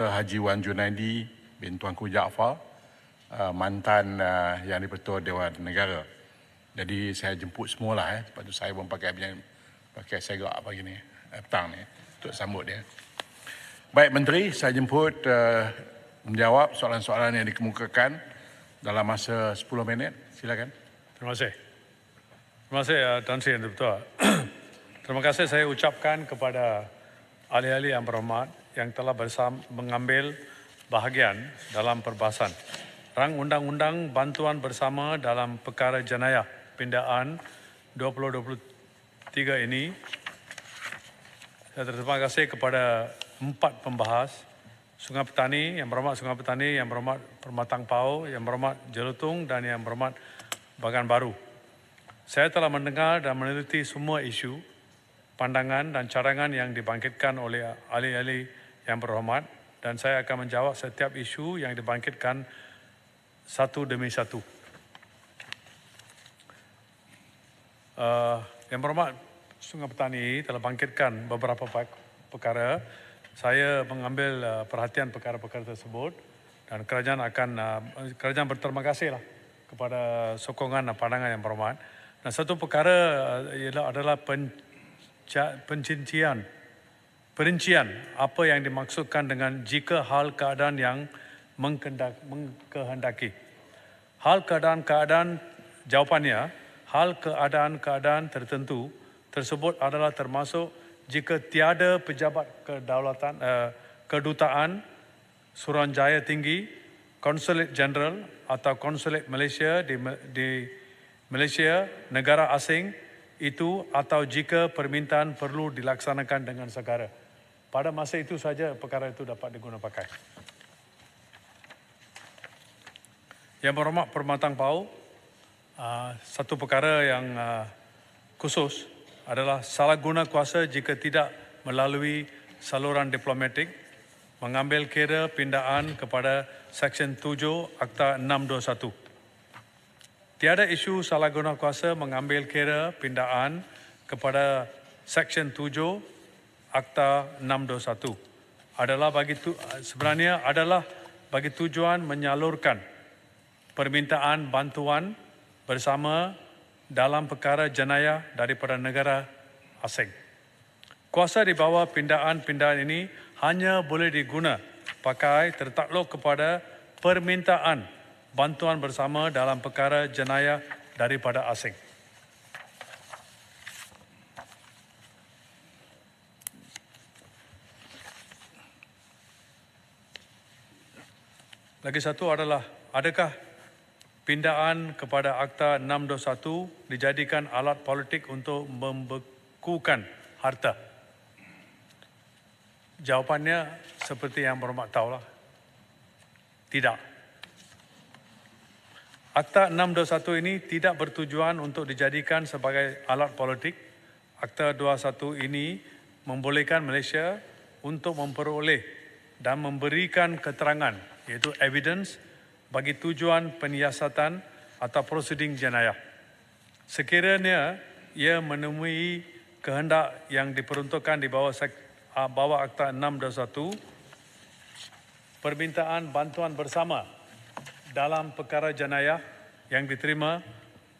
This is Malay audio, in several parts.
Haji Wan Junaidi bin Tuanku Jaafar, mantan Yang di-Pertua Dewan Negara. Jadi saya jemput semualah. Lepas tu saya pun pakai segak pagi ni, petang ni untuk sambut dia. Baik Menteri, saya jemput menjawab soalan-soalan yang dikemukakan dalam masa 10 minit. Silakan. Terima kasih. Terima kasih Tan Sri Yang di-Pertua. Terima kasih saya ucapkan kepada ahli-ahli yang berhormat yang telah mengambil bahagian dalam perbahasan Rang Undang-Undang Bantuan Bersama dalam Perkara Jenayah Pindaan 2023 ini. Saya terima kasih kepada 4 pembahas, Sungai Petani, Yang Berhormat Sungai Petani, Yang Berhormat Permatang Pau, Yang Berhormat Jelutong dan Yang Berhormat Bagan Baru. Saya telah mendengar dan meneliti semua isu, pandangan dan cadangan yang dibangkitkan oleh ahli-ahli yang berhormat dan saya akan menjawab setiap isu yang dibangkitkan satu demi satu. Yang berhormat Sungai Petani telah bangkitkan beberapa perkara. Saya mengambil perhatian perkara-perkara tersebut dan kerajaan berterima kasihlah kepada sokongan dan pandangan yang berhormat. Dan satu perkara adalah perincian apa yang dimaksudkan dengan jika hal keadaan yang mengkehendaki. Hal keadaan jawapannya, hal keadaan tertentu tersebut adalah termasuk jika tiada pejabat kedutaan, Suruhanjaya Tinggi, Konsulat Jeneral atau Konsulat Malaysia di Malaysia, negara asing itu atau jika permintaan perlu dilaksanakan dengan segera. Pada masa itu saja perkara itu dapat digunakan pakai. Yang berhormat Permatang Pau, satu perkara yang khusus adalah salah guna kuasa jika tidak melalui saluran diplomatik, mengambil kira pindaan kepada Seksyen 7 Akta 621. Tiada isu salah guna kuasa mengambil kira pindaan kepada Seksyen 7 Akta 621 adalah bagi tujuan menyalurkan permintaan bantuan bersama dalam perkara jenayah daripada negara asing. Kuasa di bawah pindaan ini hanya boleh diguna pakai tertakluk kepada permintaan bantuan bersama dalam perkara jenayah daripada asing. Lagi satu adalah, adakah pindaan kepada Akta 621 dijadikan alat politik untuk membekukan harta? Jawapannya seperti yang berhormat tahulah. Tidak. Akta 621 ini tidak bertujuan untuk dijadikan sebagai alat politik. Akta 21 ini membolehkan Malaysia untuk memperoleh dan memberikan keterangan, iaitu evidence, bagi tujuan penyiasatan atau prosiding jenayah. Sekiranya ia menemui kehendak yang diperuntukkan di bawah Akta 621, permintaan bantuan bersama dalam perkara jenayah yang diterima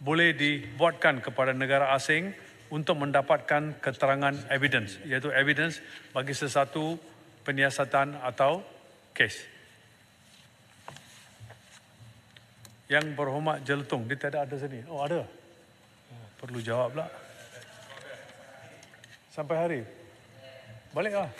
boleh dibuatkan kepada negara asing untuk mendapatkan keterangan evidence, iaitu evidence bagi sesuatu penyiasatan atau kes. Yang berhormat Jelutong, dia tidak ada sini. Oh ada? Perlu jawab pula. Sampai hari? Baliklah.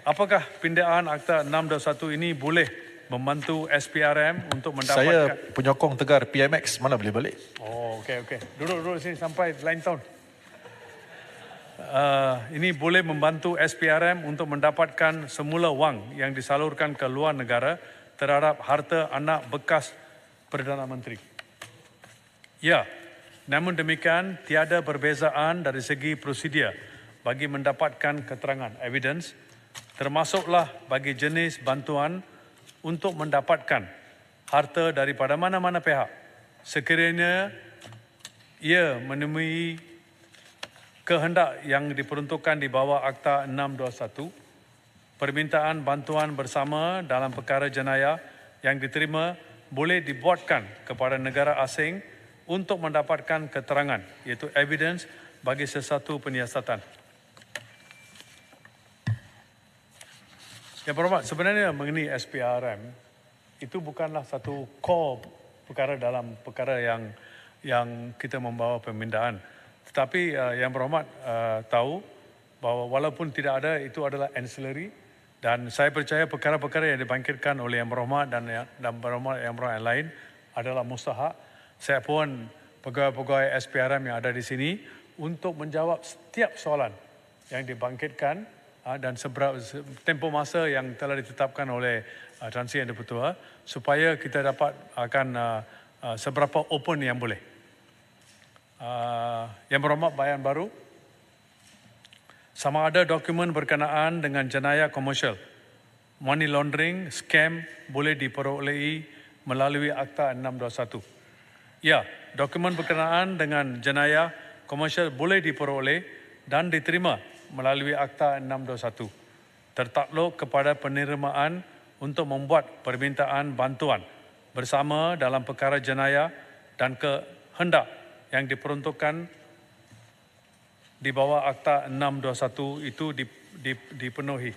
Apakah pindaan Akta 621 ini boleh membantu SPRM untuk mendapatkan... Saya penyokong tegar PMX, mana boleh balik? Oh, okey. Duduk sini sampai lain tahun. Ini boleh membantu SPRM untuk mendapatkan semula wang yang disalurkan ke luar negara terhadap harta anak bekas Perdana Menteri. Ya, namun demikian tiada perbezaan dari segi prosedur bagi mendapatkan keterangan evidence, termasuklah bagi jenis bantuan untuk mendapatkan harta daripada mana-mana pihak. Sekiranya ia menemui kehendak yang diperuntukkan di bawah Akta 621, permintaan bantuan bersama dalam perkara jenayah yang diterima boleh dibuatkan kepada negara asing untuk mendapatkan keterangan, iaitu evidence bagi sesuatu penyiasatan. Yang berhormat, sebenarnya mengenai SPRM, itu bukanlah satu core perkara dalam perkara yang kita membawa pemindahan. Tetapi yang berhormat tahu bahawa walaupun tidak ada, itu adalah ancillary, dan saya percaya perkara-perkara yang dibangkitkan oleh Yang Berhormat dan Yang Berhormat yang lain adalah mustahak. Saya pun pegawai-pegawai SPRM yang ada di sini untuk menjawab setiap soalan yang dibangkitkan dan tempoh masa yang telah ditetapkan oleh Tan Sri Yang di-Pertua, supaya kita dapat akan seberapa open yang boleh. Yang Berhormat, bayan baru, sama ada dokumen berkenaan dengan jenayah komersial, money laundering, scam boleh diperolehi melalui Akta 621. Ya, dokumen berkenaan dengan jenayah komersial boleh diperoleh dan diterima melalui Akta 621. Tertakluk kepada penerimaan untuk membuat permintaan bantuan bersama dalam perkara jenayah dan kehendak yang diperuntukkan di bawah Akta 621 itu dipenuhi.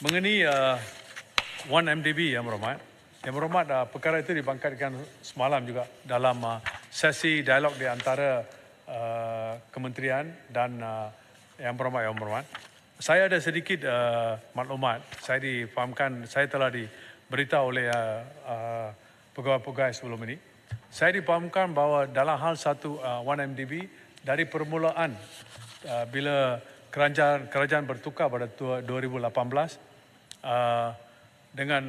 Mengenai 1MDB, Yang Berhormat, perkara itu dibangkitkan semalam juga dalam sesi dialog di antara kementerian dan Yang Berhormat. Saya ada sedikit maklumat. Saya difahamkan, saya telah diberitahu oleh pegawai-pegawai sebelum ini. Saya difahamkan bahawa dalam hal satu 1MDB, dari permulaan bila kerajaan bertukar pada 2018 dengan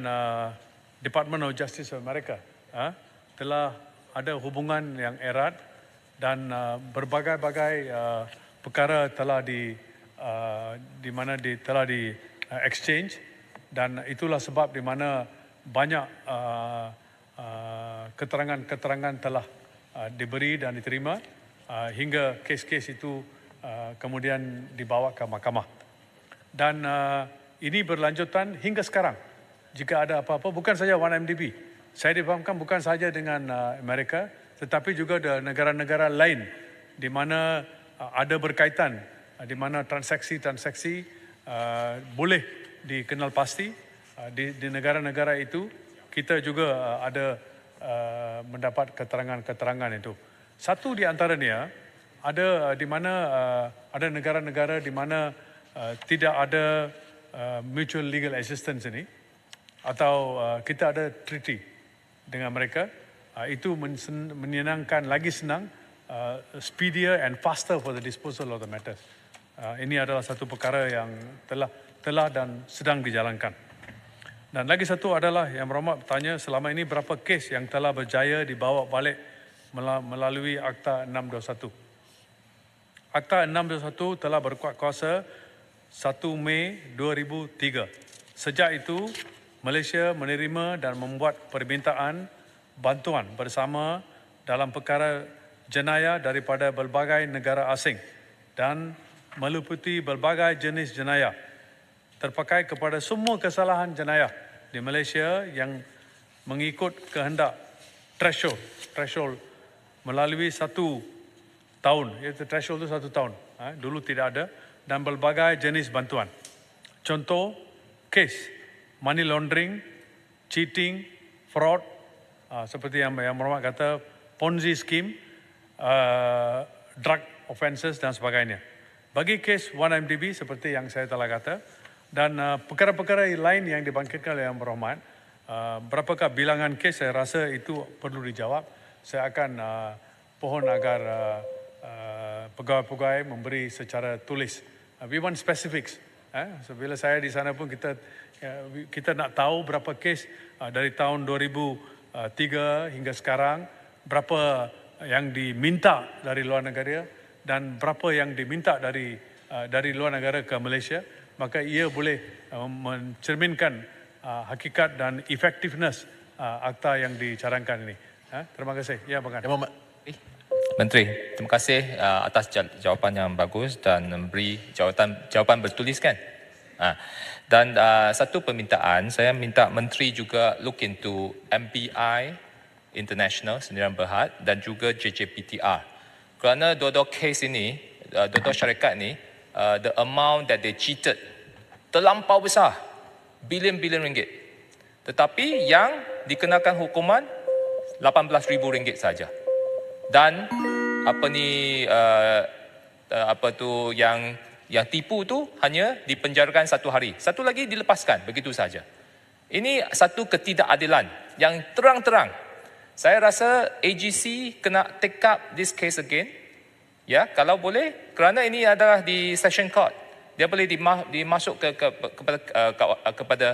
Department of Justice of America, telah ada hubungan yang erat dan berbagai-bagai perkara telah telah di exchange, dan itulah sebab di mana banyak keterangan-keterangan telah diberi dan diterima hingga kes-kes itu kemudian dibawa ke mahkamah. Dan ini berlanjutan hingga sekarang. Jika ada apa-apa, bukan saja 1MDB. Saya difahamkan bukan saja dengan Amerika, tetapi juga ada negara-negara lain di mana ada berkaitan, di mana transaksi-transaksi boleh dikenal pasti. Di negara-negara itu, kita juga ada mendapat keterangan-keterangan itu. Satu di antaranya, ada di mana ada negara-negara di mana tidak ada mutual legal assistance ini, atau kita ada treaty dengan mereka, itu menyenangkan, lagi senang, speedier and faster for the disposal of the matters. Ini adalah satu perkara yang telah dan sedang dijalankan. Dan lagi satu adalah Yang Berhormat bertanya, selama ini berapa kes yang telah berjaya dibawa balik melalui Akta 621. Akta 621 telah berkuat kuasa 1 Mei 2003. Sejak itu, Malaysia menerima dan membuat permintaan bantuan bersama dalam perkara jenayah daripada berbagai negara asing dan meliputi berbagai jenis jenayah terpakai kepada semua kesalahan jenayah di Malaysia yang mengikut kehendak threshold melalui 1 tahun, iaitu threshold itu 1 tahun. Dulu tidak ada, dan berbagai jenis bantuan. Contoh, kes money laundering, cheating, fraud, seperti yang Berhormat kata, Ponzi scheme, drug offences dan sebagainya. Bagi kes 1MDB seperti yang saya telah kata, dan perkara-perkara lain yang dibangkitkan oleh Yang Berhormat, berapakah bilangan kes, saya rasa itu perlu dijawab. Saya akan pohon agar pegawai-pegawai memberi secara tulis. We want specifics. So, bila saya di sana pun kita nak tahu berapa kes dari tahun 2003 hingga sekarang, berapa yang diminta dari luar negara dan berapa yang diminta dari luar negara ke Malaysia, maka ia boleh mencerminkan hakikat dan effectiveness akta yang dicarangkan ini. Terima kasih. Ya, Bang. Yang Berhormat. Menteri, terima kasih atas jawapan yang bagus dan memberi jawapan bertuliskan. Dan satu permintaan, saya minta Menteri juga look into MBI International Sendirian Berhad dan juga JJPTR. Kerana dua-dua kes ini, dua-dua syarikat ini, the amount that they cheated terlampau besar, bilion-bilion ringgit. Tetapi yang dikenakan hukuman RM18,000 saja. Dan yang tipu tu hanya dipenjarakan 1 hari. Satu lagi dilepaskan begitu saja. Ini satu ketidakadilan yang terang-terang. Saya rasa AGC kena take up this case again. Ya, kalau boleh, kerana ini adalah di session court. Dia boleh dimasuk kepada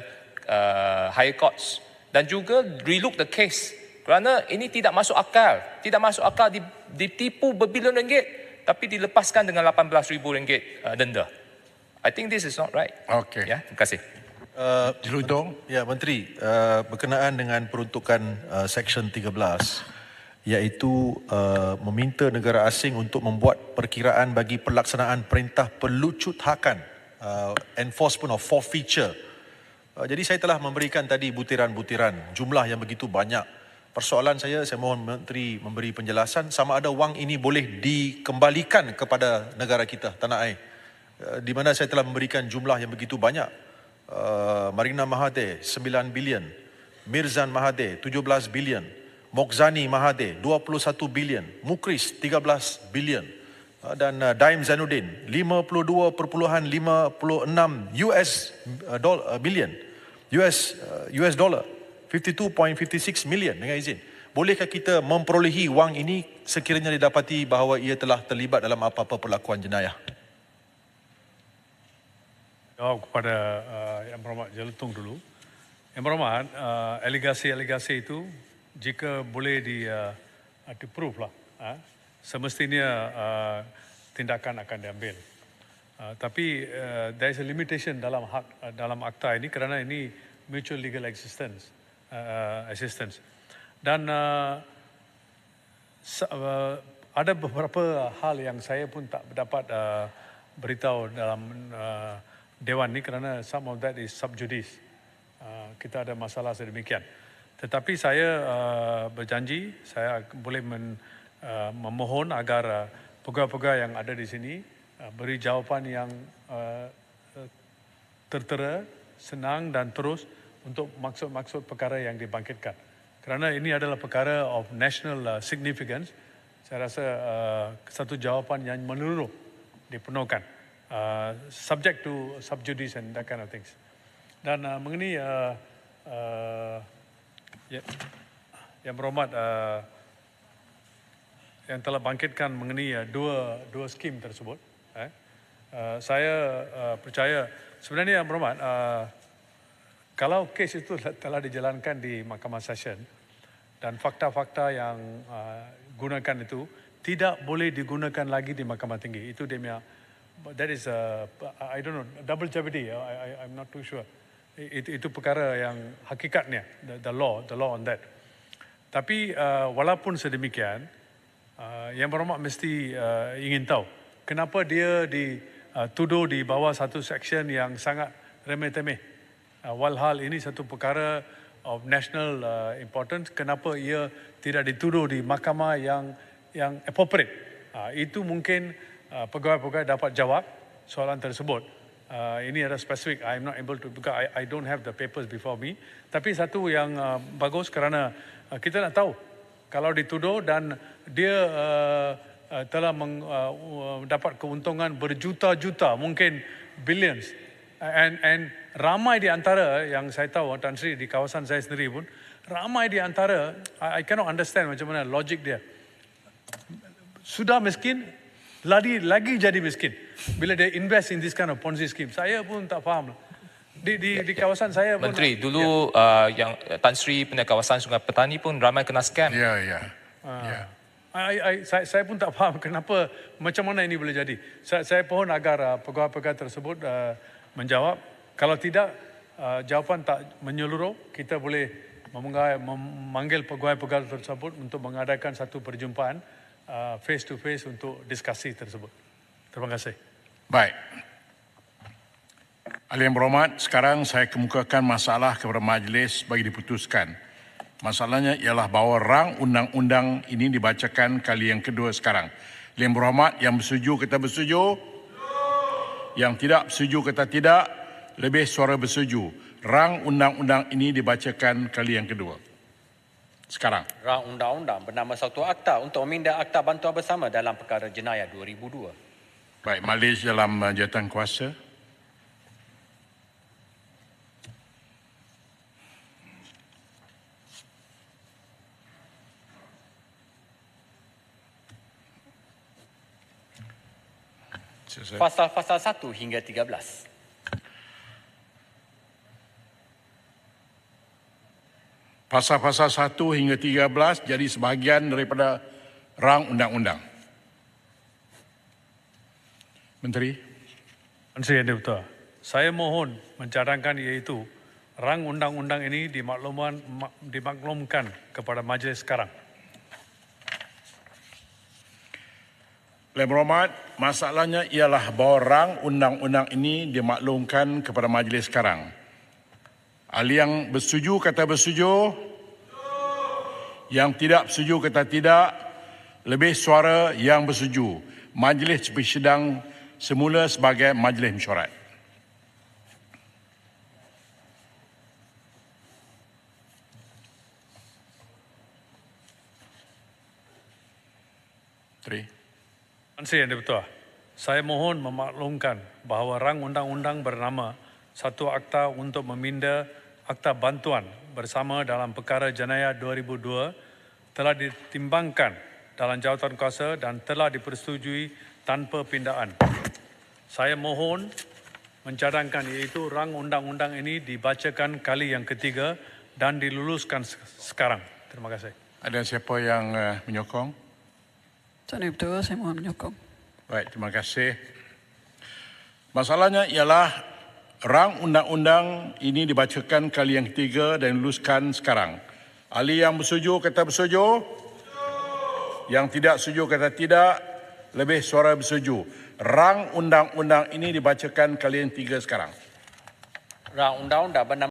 higher courts dan juga relook the case. Kerana ini tidak masuk akal. Tidak masuk akal ditipu berbilion ringgit tapi dilepaskan dengan RM18,000 denda. I think this is not right. Okey. Ya, terima kasih. Jelutong. Ya, Menteri, berkenaan dengan peruntukan Seksyen 13, iaitu meminta negara asing untuk membuat perkiraan bagi pelaksanaan perintah pelucuthakan, enforcement of forfeiture. Jadi saya telah memberikan tadi butiran-butiran, jumlah yang begitu banyak. Persoalan saya mohon Menteri memberi penjelasan sama ada wang ini boleh dikembalikan kepada negara kita, tanah air. Di mana saya telah memberikan jumlah yang begitu banyak. Marina Mahathir 9 bilion, Mirzan Mahathir 17 bilion, Mokhzani Mahathir 21 bilion, Mukris 13 bilion dan Daim Zainuddin 52.56 bilion US dollar, 52.56 million dengan izin. Bolehkah kita memperolehi wang ini sekiranya didapati bahawa ia telah terlibat dalam apa-apa perlakuan jenayah? Jawab kepada Yang Berhormat Jelutong dulu. Yang Berhormat, alegasi-alegasi itu jika boleh di-prove lah, semestinya tindakan akan diambil. Tapi there is a limitation dalam akta ini kerana ini mutual legal assistance. Dan ada beberapa hal yang saya pun tak dapat beritahu dalam Dewan ni kerana some of that is sub judice. Kita ada masalah sedemikian. Tetapi saya berjanji saya boleh memohon agar pegawai-pegawai yang ada di sini beri jawapan yang tertera, senang dan terus untuk maksud-maksud perkara yang dibangkitkan. Kerana ini adalah perkara of national significance, saya rasa satu jawapan yang menyeluruh dipenuhkan. Subject to sub judice and that kind of things. Dan mengenai Yang Berhormat yang telah bangkitkan mengenai dua skim tersebut, saya percaya sebenarnya Yang Berhormat, kalau kes itu telah dijalankan di Mahkamah Session dan fakta-fakta yang gunakan itu tidak boleh digunakan lagi di Mahkamah Tinggi. Itu dia punya, that is I don't know, double jeopardy. I'm not too sure. Itu perkara yang hakikatnya, the law on that. Tapi walaupun sedemikian, Yang Berhormat mesti ingin tahu kenapa dia dituduh di bawah satu section yang sangat remeh-temeh. Walhal ini satu perkara of national importance, kenapa ia tidak dituduh di mahkamah yang appropriate. Itu mungkin pegawai-pegawai dapat jawab soalan tersebut. Ini ada spesifik, I'm not able to, because I don't have the papers before me. Tapi satu yang bagus kerana kita nak tahu kalau dituduh dan dia telah mendapat keuntungan berjuta-juta, mungkin billions, and ramai di antara yang saya tahu, Tan Sri, di kawasan saya sendiri pun, ramai di antara, I cannot understand macam mana logik dia. Sudah miskin, lagi jadi miskin bila dia invest in this kind of Ponzi scheme. Saya pun tak faham. Di kawasan saya pun. Menteri, dulu yang Tan Sri punya kawasan Sungai Petani pun ramai kena scam. Ya. Saya pun tak faham kenapa, macam mana ini boleh jadi. Saya pohon agar pegawai-pegawai tersebut menjawab. Kalau tidak, jawapan tak menyeluruh, kita boleh memanggil pegawai-pegawai tersebut untuk mengadakan satu perjumpaan face to face untuk diskusi tersebut. Terima kasih. Baik. Ahli yang berhormat, sekarang saya kemukakan masalah kepada majlis bagi diputuskan. Masalahnya ialah bahawa rang undang-undang ini dibacakan kali yang kedua sekarang. Ahli yang berhormat, yang bersetuju kata bersetuju. Yang tidak bersetuju kata tidak. Lebih suara bersetuju. Rang undang-undang ini dibacakan kali yang kedua. Sekarang. Rang undang-undang bernama Satu Akta untuk meminda Akta Bantuan Bersama dalam Perkara Jenayah 2002. Baik, majlis dalam jawatan kuasa. Selesai. Pasal-pasal 1 hingga 13. Pasal-pasal 1 hingga 13 jadi sebahagian daripada rang undang-undang. Menteri. Terima kasih Yang Dipertua. Saya mohon mencadangkan iaitu rang undang-undang ini dimaklumkan kepada majlis sekarang. Yang berhormat, masalahnya ialah bahawa rang undang-undang ini dimaklumkan kepada majlis sekarang. Ahli yang bersetuju kata bersetuju. Yang tidak bersetuju kata tidak. Lebih suara yang bersetuju. Majlis bersidang semula sebagai majlis mesyuarat. Menteri. Terima kasih Yang Dipertua. Saya mohon memaklumkan bahawa rang undang-undang bernama Satu Akta untuk meminda Akta Bantuan Bersama dalam Perkara Jenayah 2002 telah ditimbangkan dalam jawatan kuasa dan telah dipersetujui tanpa pindaan. Saya mohon mencadangkan iaitu rang undang-undang ini dibacakan kali yang ketiga dan diluluskan sekarang. Terima kasih. Ada siapa yang menyokong? Tuan Ibu, saya mohon menyokong. Baik, terima kasih. Masalahnya ialah rang undang-undang ini dibacakan kali yang ketiga dan diluluskan sekarang. Ahli yang bersetuju kata bersetuju. Yang tidak setuju kata tidak. Lebih suara bersetuju. Rang undang-undang ini dibacakan kali yang ketiga sekarang. Rang undang-undang bernama